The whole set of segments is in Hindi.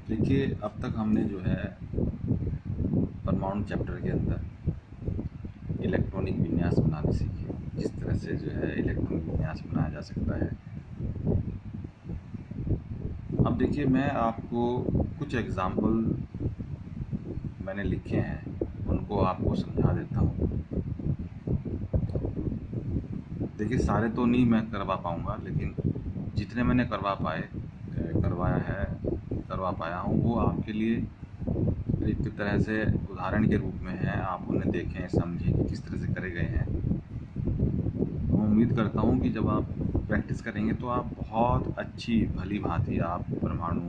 देखिए, अब तक हमने जो है परमाणु चैप्टर के अंदर इलेक्ट्रॉनिक विन्यास बनाने सीखे, किस तरह से जो है इलेक्ट्रॉनिक विन्यास बनाया जा सकता है। अब देखिए, मैं आपको कुछ एग्जाम्पल मैंने लिखे हैं, उनको आपको समझा देता हूँ। देखिए, सारे तो नहीं मैं करवा पाऊँगा, लेकिन जितने मैंने करवा पाया हूँ वो आपके लिए एक तरह से उदाहरण के रूप में है। आप उन्हें देखें, समझें कि किस तरह से करे गए हैं। मैं उम्मीद करता हूँ कि जब आप प्रैक्टिस करेंगे तो आप बहुत अच्छी भली भांति आप परमाणु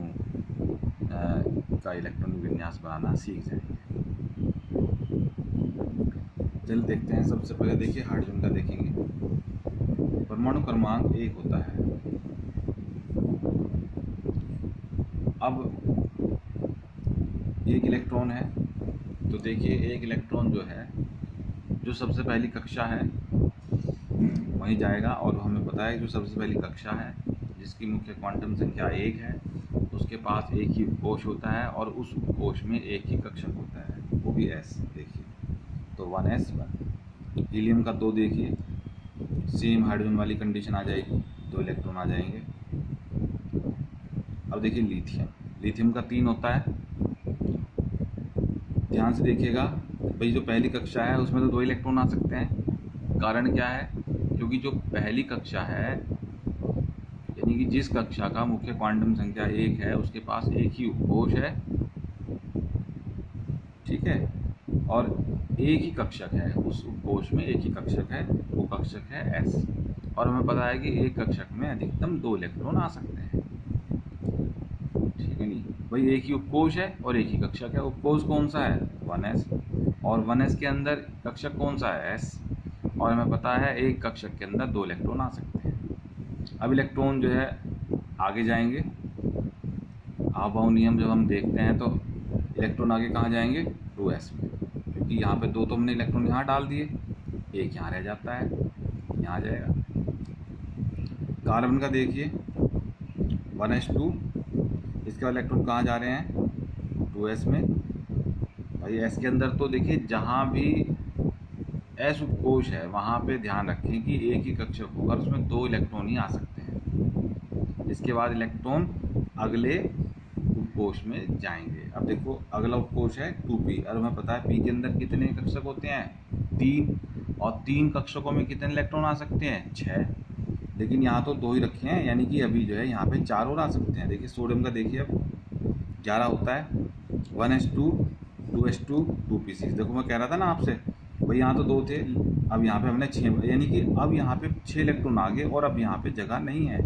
का इलेक्ट्रॉनिक विन्यास बनाना सीख जाएंगे। चलिए देखते हैं। सबसे पहले देखिए, हाइड्रोजन का देखेंगे। परमाणु क्रमांक 1 होता है। अब एक इलेक्ट्रॉन है, तो देखिए एक इलेक्ट्रॉन जो है, जो सबसे पहली कक्षा है वहीं जाएगा। और हमें पता है जो सबसे पहली कक्षा है जिसकी मुख्य क्वांटम संख्या 1 है, उसके पास एक ही उपकोष होता है और उस उपकोष में एक ही कक्षक होता है, वो भी s। देखिए तो 1s1। हीलियम का 2 देखिए, सेम हाइड्रोजन वाली कंडीशन आ जाएगी, 2 इलेक्ट्रॉन आ जाएंगे। अब देखिए लिथियम का 3 होता है। ध्यान से देखिएगा भाई, जो पहली कक्षा है उसमें तो 2 इलेक्ट्रॉन आ सकते हैं। कारण क्या है? क्योंकि जो पहली कक्षा है, यानी कि जिस कक्षा का मुख्य क्वांटम संख्या 1 है, उसके पास एक ही उपकोष है, ठीक है, और एक ही कक्षक है। उस उपकोष में एक ही कक्षक है, वो कक्षक है s। और हमें पता है कि एक कक्षक में अधिकतम 2 इलेक्ट्रॉन आ सकते हैं, ठीक है नहीं भाई। एक ही उपकोष है और एक ही कक्षक है। उपकोष कौन सा है? 1s। और 1s के अंदर कक्षक कौन सा है? s। और हमें पता है एक कक्षक के अंदर 2 इलेक्ट्रॉन आ सकते हैं। अब इलेक्ट्रॉन जो है आगे जाएंगे। आबहाव नियम जब हम देखते हैं तो इलेक्ट्रॉन आगे कहाँ जाएंगे? 2s में, क्योंकि यहाँ पे 2 तो हमने इलेक्ट्रॉन यहाँ डाल दिए, एक यहाँ रह जाता है, यहाँ जाएगा। कार्बन का देखिए 1s2, इसके बाद इलेक्ट्रॉन कहाँ जा रहे हैं? 2s में। भाई s के अंदर तो देखिए जहाँ भी s उपकोष है वहाँ पे ध्यान रखें कि एक ही कक्षक होगा, उसमें 2 इलेक्ट्रॉन ही आ सकते हैं। इसके बाद इलेक्ट्रॉन अगले उपकोष में जाएंगे। अब देखो अगला उपकोष है 2p, और हमें पता है p के अंदर कितने कक्षक होते हैं? 3। और 3 कक्षकों में कितने इलेक्ट्रॉन आ सकते हैं? 6। लेकिन यहाँ तो 2 ही रखे हैं, यानी कि अभी जो है यहाँ पे 4 और आ सकते हैं। देखिए सोडियम का देखिए, अब 11 होता है। 1s2, 2s2, 2p6। देखो मैं कह रहा था ना आपसे भाई, यहाँ तो 2 थे, अब यहाँ पे हमने 6, यानी कि अब यहाँ पे 6 इलेक्ट्रॉन आ गए और अब यहाँ पे जगह नहीं है,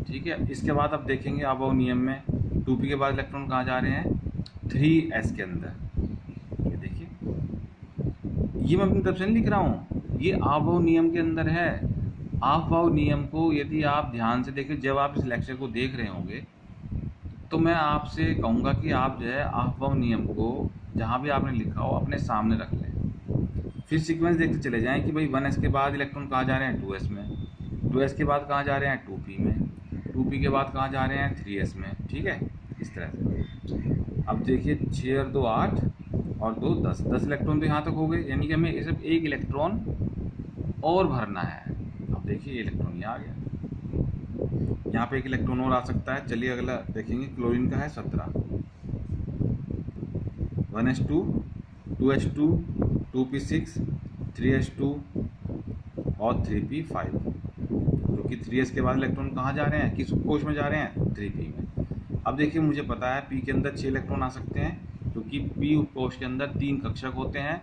ठीक है। इसके बाद अब देखेंगे आबहाव नियम में 2p के बाद इलेक्ट्रॉन कहाँ जा रहे हैं? 3s के अंदर। ये देखिए, ये मैं अपनी तरफ से नहीं लिख रहा हूँ, ये आबहाव नियम के अंदर है। आबहाव नियम को यदि आप ध्यान से देखें, जब आप इस लेक्चर को देख रहे होंगे तो मैं आपसे कहूँगा कि आप जो है आबहाव नियम को जहाँ भी आपने लिखा हो अपने सामने रख लें, फिर सीक्वेंस देखते चले जाएं कि भाई 1s के बाद इलेक्ट्रॉन कहाँ जा रहे हैं? 2s में। 2s के बाद कहाँ जा रहे हैं? 2p में। 2p के बाद कहाँ जा रहे हैं? 3s में, ठीक है, इस तरह से। अब देखिए 6 और 2 8 और 2 10, 10 इलेक्ट्रॉन तो यहाँ तक हो गए, यानी कि हमें सिर्फ एक इलेक्ट्रॉन और भरना है। अब देखिए इलेक्ट्रॉन ये आ गया, यहाँ पे एक इलेक्ट्रॉन और आ सकता है। चलिए अगला देखेंगे, क्लोरीन का है 17। 1s2, 2h2, 2p6, 3s2 और 3p5। क्योंकि 3s के बाद इलेक्ट्रॉन कहाँ जा रहे हैं? किस उपकोष में जा रहे हैं? 3p में। अब देखिए मुझे पता है p के अंदर 6 इलेक्ट्रॉन आ सकते हैं, क्योंकि p उपकोष के अंदर 3 कक्षक होते हैं,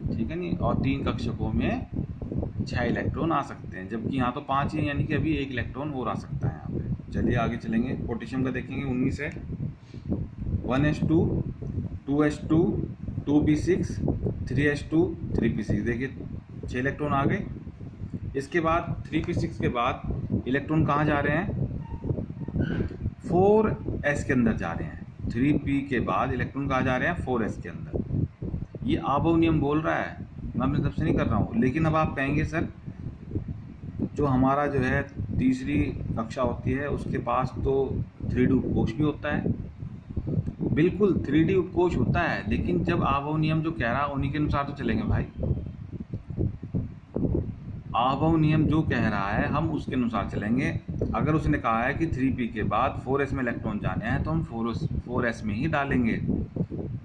ठीक है नहीं, और 3 कक्षकों में 6 इलेक्ट्रॉन आ सकते हैं, जबकि यहाँ तो 5 ही है, यानी कि अभी 1 इलेक्ट्रॉन और आ सकता है यहाँ पे। चलिए आगे चलेंगे। पोटेशियम का देखेंगे 19 है। 1s2, 2s2, 2p6, 3s2, 3p6। देखिए 6 इलेक्ट्रॉन आ गए। इसके बाद 3p6 के बाद इलेक्ट्रॉन कहाँ जा रहे हैं? 4s के अंदर जा रहे हैं। 3p के बाद इलेक्ट्रॉन कहाँ जा रहे हैं? 4s के अंदर। ये आबहाव नियम बोल रहा है, मैं अपनी तरफ से नहीं कर रहा हूँ। लेकिन अब आप कहेंगे सर जो हमारा जो है तीसरी कक्षा होती है उसके पास तो 3D उपकोष भी होता है। बिल्कुल 3D उपकोष होता है, लेकिन जब आबोव नियम जो कह रहा है उन्हीं के अनुसार तो चलेंगे भाई। आबोव नियम जो कह रहा है हम उसके अनुसार चलेंगे। अगर उसने कहा है कि 3p के बाद 4s में इलेक्ट्रॉन जाने हैं तो हम 4s में ही डालेंगे।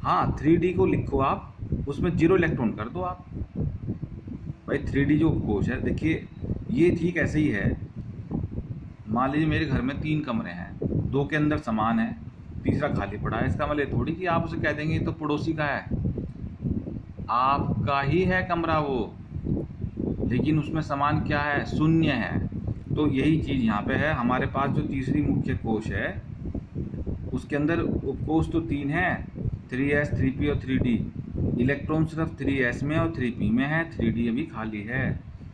हाँ 3d को लिखो आप, उसमें 0 इलेक्ट्रॉन कर दो आप। भाई 3d जो उपकोष है, देखिए ये ठीक ऐसे ही है। मान लीजिए मेरे घर में 3 कमरे हैं, 2 के अंदर सामान है, तीसरा खाली पड़ा है। इसका मतलब थोड़ी कि आप उसे कह देंगे तो पड़ोसी का है, आपका ही है कमरा वो, लेकिन उसमें सामान क्या है, शून्य है। तो यही चीज़ यहाँ पे है। हमारे पास जो तीसरी मुख्य कोश है उसके अंदर उपकोष तो 3 है, 3s 3p और 3d। इलेक्ट्रॉन सिर्फ 3s में और 3p में है, 3d अभी खाली है,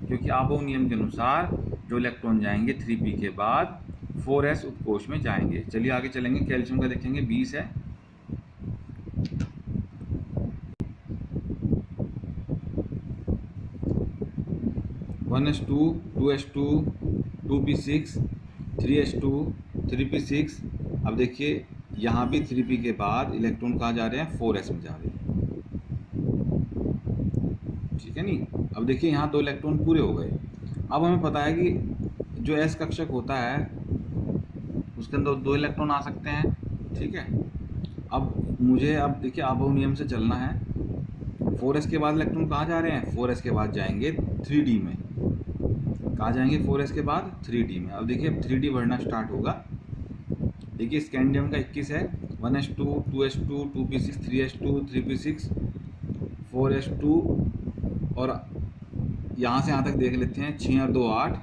क्योंकि आबोव नियम के अनुसार जो इलेक्ट्रॉन जाएंगे 3p के बाद 4s उपकोष में जाएंगे। चलिए आगे चलेंगे। कैल्शियम का देखेंगे 20 है। One S two, 2s2, 2p6, 3s2, 3p6। अब देखिए यहाँ भी 3p के बाद इलेक्ट्रॉन कहाँ जा रहे हैं, 4s में जा रहे हैं, ठीक है नहीं। अब देखिए यहाँ 2 इलेक्ट्रॉन पूरे हो गए। अब हमें पता है कि जो s कक्षक होता है उसके अंदर 2 इलेक्ट्रॉन आ सकते हैं, ठीक है। अब मुझे अब देखिए आबोव नियम से चलना है। 4s के बाद इलेक्ट्रॉन कहाँ जा रहे हैं, 4s के बाद जाएंगे 3d में। कहाँ जाएंगे, 4s के बाद 3d में। अब देखिए अब 3d बढ़ना स्टार्ट होगा। देखिए स्कैंडियम का 21 है, 1s2, 2s2, 2p6, 3s2, 3p6, 4s2 और यहाँ से यहाँ तक देख लेते हैं। 6 और 2 8,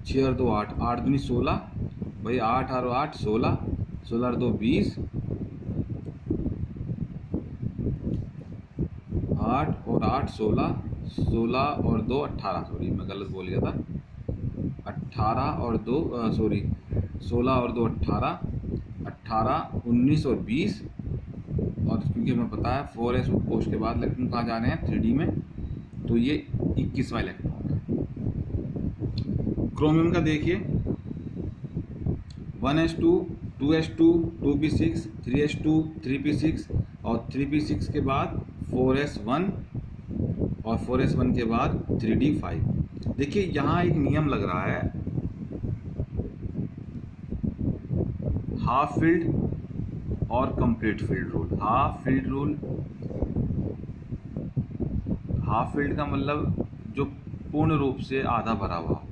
6 और 2 8, 8 दूनी 16, भाई 8 और 8 16, 16 और 2 20, 8 और 8 16, 16 और 2 18, सॉरी मैं गलत बोल गया था। 18 और 2 सॉरी 16 और 2 18, 18 19 और 20। और क्योंकि हमें पता है 4s उपकोष के बाद इलेक्ट्रॉन कहाँ जा रहे हैं, 3d में, तो ये 21वां इलेक्ट्रॉन है। क्रोमियम का देखिए 1s2, 2s2, 2p6, 3s2, 3p6 और 3p6 के बाद 4s1 और 4s1 के बाद 3d5। देखिए यहाँ एक नियम लग रहा है, हाफ फिल्ड और complete field rule. Half field rule, half field का मतलब जो पूर्ण रूप से आधा भरा हुआ,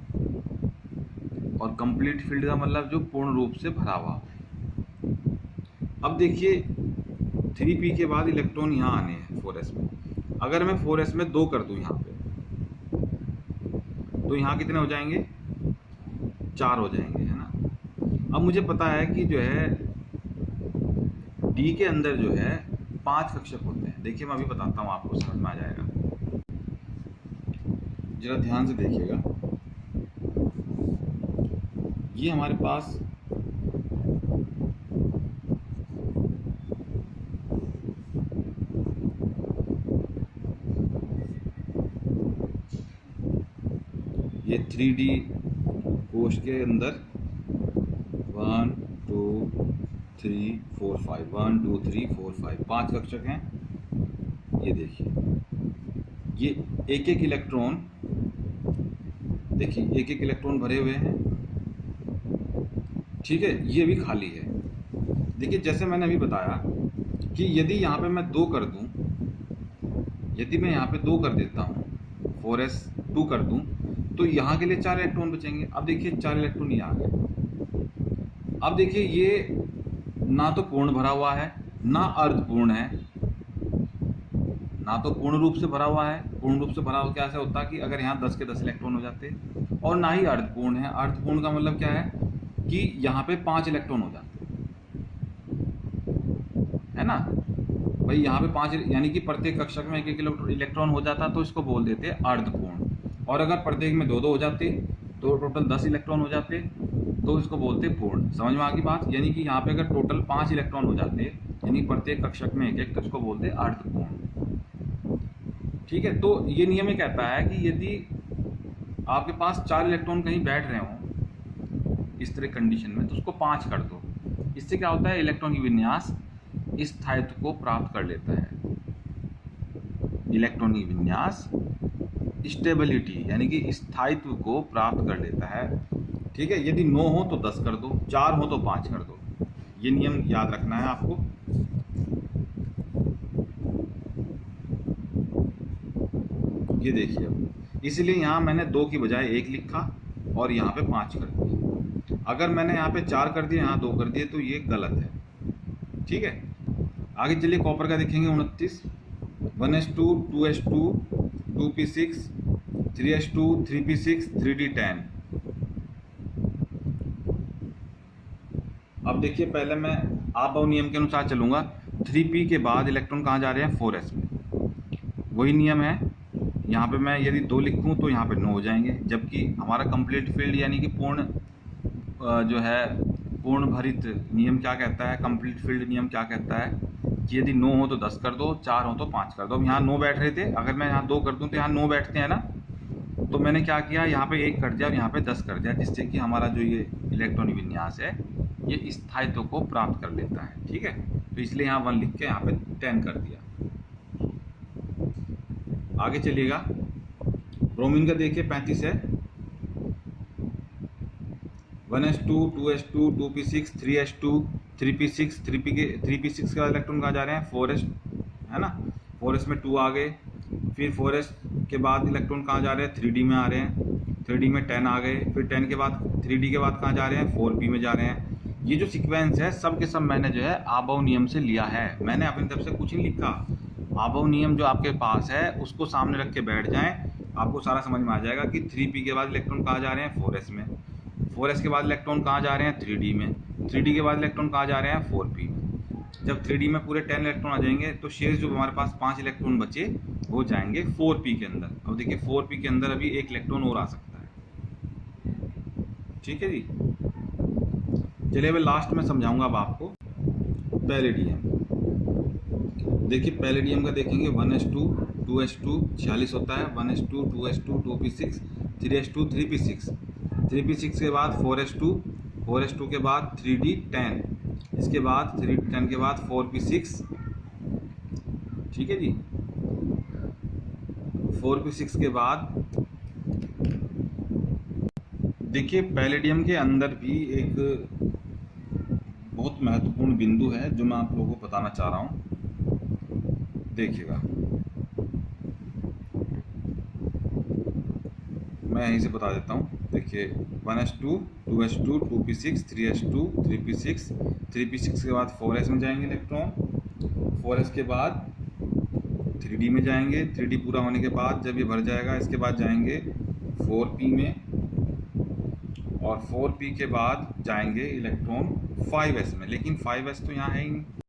और कंप्लीट फील्ड का मतलब जो पूर्ण रूप से भरा हुआ। अब देखिए 3p के बाद इलेक्ट्रॉन यहाँ आने हैं 4s में। अगर मैं 4s में 2 कर दूं यहाँ पे, तो यहाँ कितने हो जाएंगे, 4 हो जाएंगे, है ना। अब मुझे पता है कि जो है d के अंदर जो है 5 कक्षक होते हैं। देखिए मैं अभी बताता हूँ, आपको समझ में आ जाएगा, जरा ध्यान से देखिएगा। ये हमारे पास ये 3D कोश के अंदर 1 2 3 4 5, 1 2 3 4 5, 5 कक्षक हैं। ये देखिए ये एक एक इलेक्ट्रॉन, देखिए एक एक इलेक्ट्रॉन भरे हुए हैं, ठीक है। ये भी खाली है। देखिए जैसे मैंने अभी बताया कि यदि यहाँ पे मैं 2 कर दूं, यदि मैं यहाँ पे 2 कर देता हूँ, 4s2 कर दूं, तो यहाँ के लिए 4 इलेक्ट्रॉन बचेंगे। अब देखिए 4 इलेक्ट्रॉन ये आ गए। अब देखिए ये ना तो पूर्ण भरा हुआ है, ना अर्धपूर्ण है, ना तो पूर्ण रूप से भरा हुआ है। पूर्ण रूप से भरा हुआ क्या ऐसा होता कि अगर यहाँ 10 के 10 इलेक्ट्रॉन हो जाते, और ना ही अर्धपूर्ण है। अर्धपूर्ण का मतलब क्या है कि यहाँ पे 5 इलेक्ट्रॉन हो जाते, है ना भाई। यहाँ पे 5, यानी कि प्रत्येक कक्षक में एक एक इलेक्ट्रॉन हो जाता, तो इसको बोल देते अर्धपूर्ण। और अगर प्रत्येक में 2-2 हो जाते तो टोटल 10 इलेक्ट्रॉन हो जाते, तो इसको बोलते पूर्ण। समझ में आ गई बात। यानी कि यहाँ पे अगर टोटल 5 इलेक्ट्रॉन हो जाते, यानी प्रत्येक कक्षक में एक एक, तो इसको बोलते अर्धपूर्ण, ठीक है। तो ये नियम ये कहता है कि यदि आपके पास 4 इलेक्ट्रॉन कहीं बैठ रहे हों इस तरह कंडीशन में, तो उसको 5 कर दो। इससे क्या होता है, इलेक्ट्रॉन की विन्यास स्थायित्व को प्राप्त कर लेता है। इलेक्ट्रॉन की विन्यास स्टेबिलिटी यानी कि स्थायित्व को प्राप्त कर लेता है। ठीक है, यदि 9 हो तो 10 कर दो, 4 हो तो 5 कर दो। ये नियम याद रखना है आपको। ये देखिए, अब इसलिए यहाँ मैंने 2 की बजाय 1 लिखा और यहाँ पे 5 कर दिया। अगर मैंने यहाँ पे 4 कर दिए, यहाँ 2 कर दिए, तो ये गलत है। ठीक है, आगे चलिए कॉपर का देखेंगे 29। 1s2 2s2 2p6 3s2 3p6 3d10। अब देखिए, पहले मैं आबव नियम के अनुसार चलूँगा। 3p के बाद इलेक्ट्रॉन कहाँ जा रहे हैं, 4s में। वही नियम है, यहाँ पे मैं यदि 2 लिखूँ तो यहाँ पे 9 हो जाएंगे, जबकि हमारा कंप्लीट फील्ड यानी कि पूर्ण जो है पूर्ण भरित नियम क्या कहता है, कंप्लीट फील्ड नियम क्या कहता है कि यदि 9 हो तो 10 कर दो, 4 हो तो 5 कर दो। अब यहाँ 9 बैठ रहे थे, अगर मैं यहाँ 2 कर दूँ तो यहाँ 9 बैठते हैं ना, तो मैंने क्या किया, यहाँ पे 1 कर दिया और यहाँ पे 10 कर दिया, जिससे कि हमारा जो ये इलेक्ट्रॉन विन्यास है ये स्थायित्व को प्राप्त कर लेता है। ठीक है, तो इसलिए यहाँ 1 लिख के यहाँ पे 10 कर दिया। आगे चलिएगा, ब्रोमीन का देखिए 35 है। 1s2 2s2 2p6 3s2 3p6 3p6 का इलेक्ट्रॉन कहाँ जा रहे हैं, 4s है ना, 4s में 2 आ गए। फिर 4s के बाद इलेक्ट्रॉन कहाँ जा रहे हैं, 3d में आ रहे हैं, 3d में 10 आ गए। फिर 10 के बाद 3d के बाद कहाँ जा रहे हैं, 4p में जा रहे हैं। ये जो सीक्वेंस है सब के सब मैंने जो है आबव नियम से लिया है, मैंने अपनी तरफ से कुछ नहीं लिखा। आबव नियम जो आपके पास है उसको सामने रख के बैठ जाएं, आपको सारा समझ में आ जाएगा कि 3p के बाद इलेक्ट्रॉन कहाँ जा रहे हैं, 4s में। 4s के बाद इलेक्ट्रॉन कहाँ जा रहे हैं, 3d में। 3d के बाद इलेक्ट्रॉन कहाँ जा रहे हैं, 4p में। जब 3d में पूरे 10 इलेक्ट्रॉन आ जाएंगे तो शेष जो हमारे पास 5 इलेक्ट्रॉन बचे वो जाएंगे 4p के अंदर। अब देखिए 4p के अंदर अभी 1 इलेक्ट्रॉन और आ सकता है। ठीक है जी, चलिए अब लास्ट में समझाऊंगा अब आपको पैलेडियम। देखिए पैलेडियम का देखेंगे 1s2 2s2 46 होता है, 1s2 2s2 2p6 3s2 3p6 3p6 के बाद 4s2 के बाद 3d 10, इसके बाद 3d 10 के बाद 4p6। ठीक है जी, 4p6 के बाद देखिए पैलेडियम के अंदर भी एक बहुत महत्वपूर्ण बिंदु है जो मैं आप लोगों को बताना चाह रहा हूँ। देखिएगा, मैं यहीं से बता देता हूँ। देखिए 1s2 2s2 2p6 3s2 3p6 3p6 के बाद 4s में जाएंगे इलेक्ट्रॉन, 4s के बाद 3d में जाएंगे, 3d पूरा होने के बाद जब ये भर जाएगा इसके बाद जाएंगे 4p में, और 4p के बाद जाएंगे इलेक्ट्रॉन 5s में। लेकिन 5s तो यहाँ है ही नहीं,